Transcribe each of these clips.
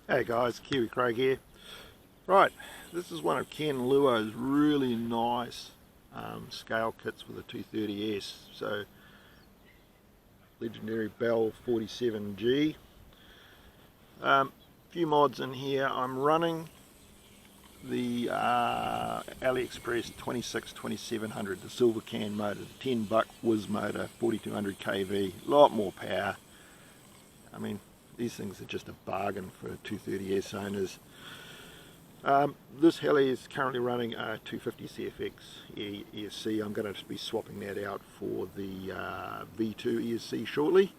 Hey guys, Kiwi Craig here. Right, this is one of Ken Luo's really nice scale kits for the 230S. So, legendary B47G. Few mods in here. I'm running the AliExpress 26-2700, the silver can motor, the 10 buck whiz motor, 4200 kV, a lot more power. I mean, these things are just a bargain for 230S owners. This heli is currently running a 250 CFX ESC. I'm going to be swapping that out for the V2 ESC shortly.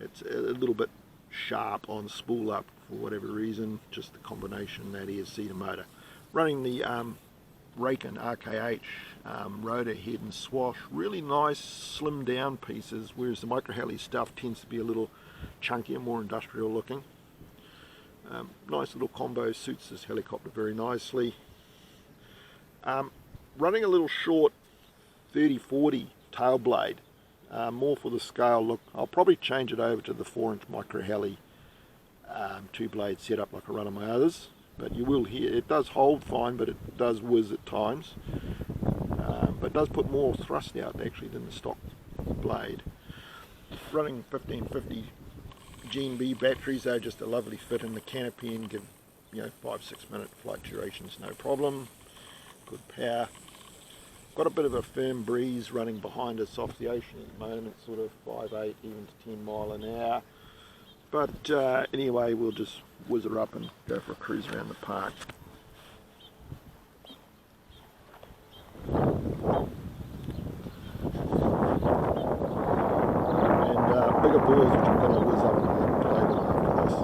It's a little bit sharp on spool up for whatever reason, just the combination that ESC to motor. Running the Raken RKH rotor head and swash, really nice slim down pieces, whereas the micro heli stuff tends to be a little chunkier, more industrial looking. Nice little combo, suits this helicopter very nicely. Running a little short 30-40 tail blade, more for the scale look. I'll probably change it over to the 4-inch micro heli two blade setup like I run on my others, but you will hear it does hold fine, but it does whiz at times, but it does put more thrust out actually than the stock blade. Running 1550 G&B batteries, they're just a lovely fit in the canopy and give 5-6 minute flight durations, no problem. Good power. Got a bit of a firm breeze running behind us off the ocean at the moment, sort of 5-8 even to 10 mile an hour. But anyway, we'll just whiz her up and go for a cruise around the park. And bigger boys, which I'm going to whiz up on the table after this.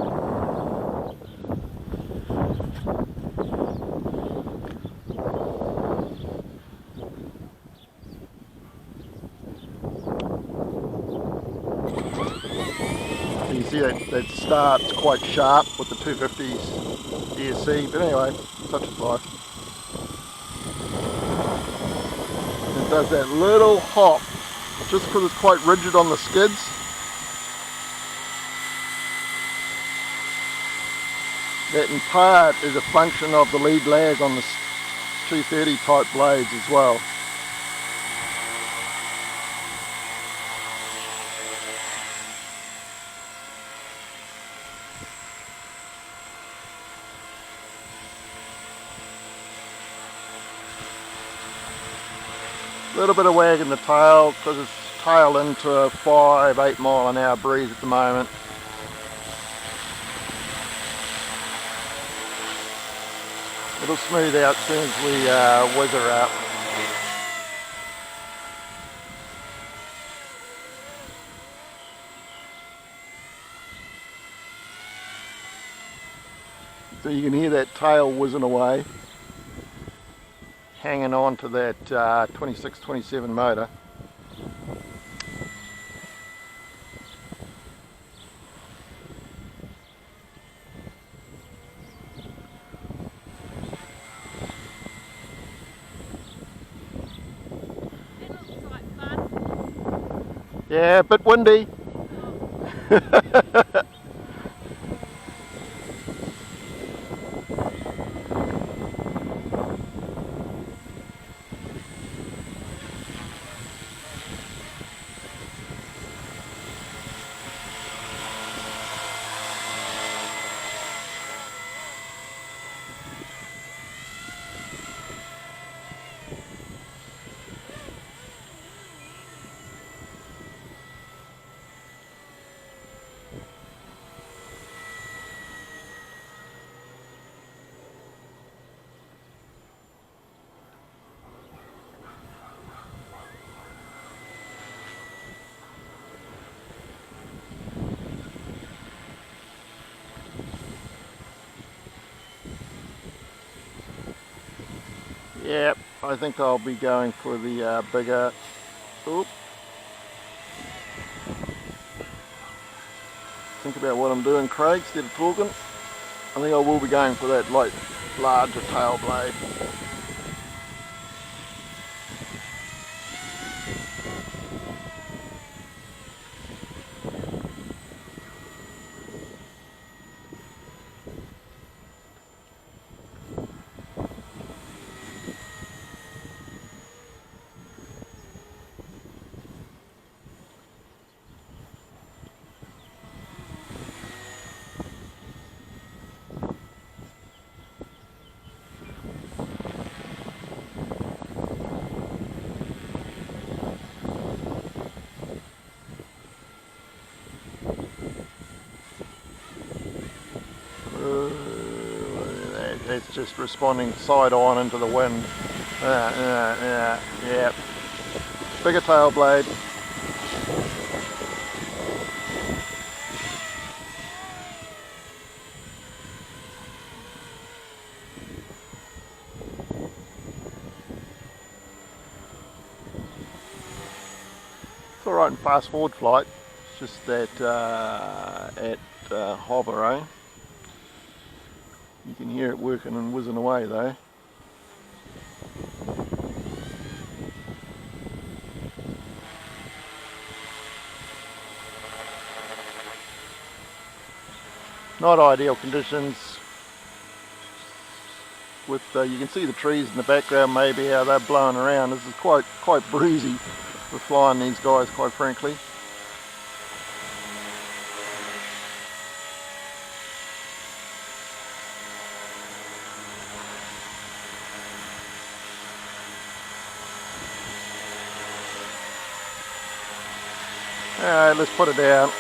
You see that start's quite sharp with the 250s ESC, but anyway, such is life. And it does that little hop, just because it's quite rigid on the skids. That in part is a function of the lead lag on the 230 type blades as well. A little bit of wag in the tail because it's tail into a 5-8 mile an hour breeze at the moment. It'll smooth out as soon as we whiz her up. So you can hear that tail whizzing away, hanging on to that 26-27 motor. Yeah, a bit windy. Yep, I think I'll be going for the bigger. Oop. Think about what I'm doing, Craig, instead of talking. I think I will be going for that larger tail blade. it's just responding side on into the wind. Yeah. Bigger tail blade. It's alright in fast forward flight, it's just that at hover, you can hear it working and whizzing away though. Not ideal conditions. With you can see the trees in the background, maybe how they're blowing around. This is quite breezy for flying these guys, quite frankly. Alright, let's put it down.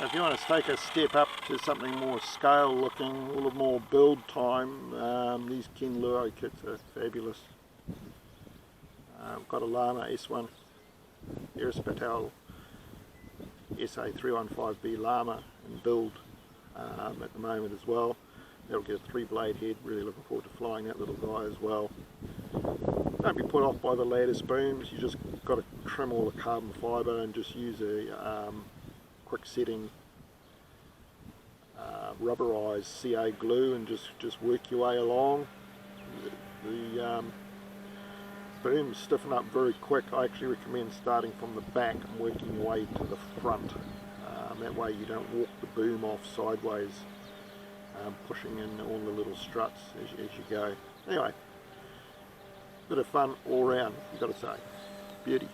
If you want to take a step up to something more scale looking, a little more build time, these Ken Luro kits are fabulous. I've got a Llama S1 Eris Patel SA315B Llama in build at the moment as well. That'll get a 3-blade head, really looking forward to flying that little guy as well. Don't be put off by the lattice booms, you just got to trim all the carbon fibre and just use a quick setting rubberized CA glue and just work your way along. The booms stiffen up very quick. I actually recommend starting from the back and working your way to the front. That way you don't walk the boom off sideways, pushing in all the little struts as you go. Anyway, bit of fun all round, you've got to say. Beauty.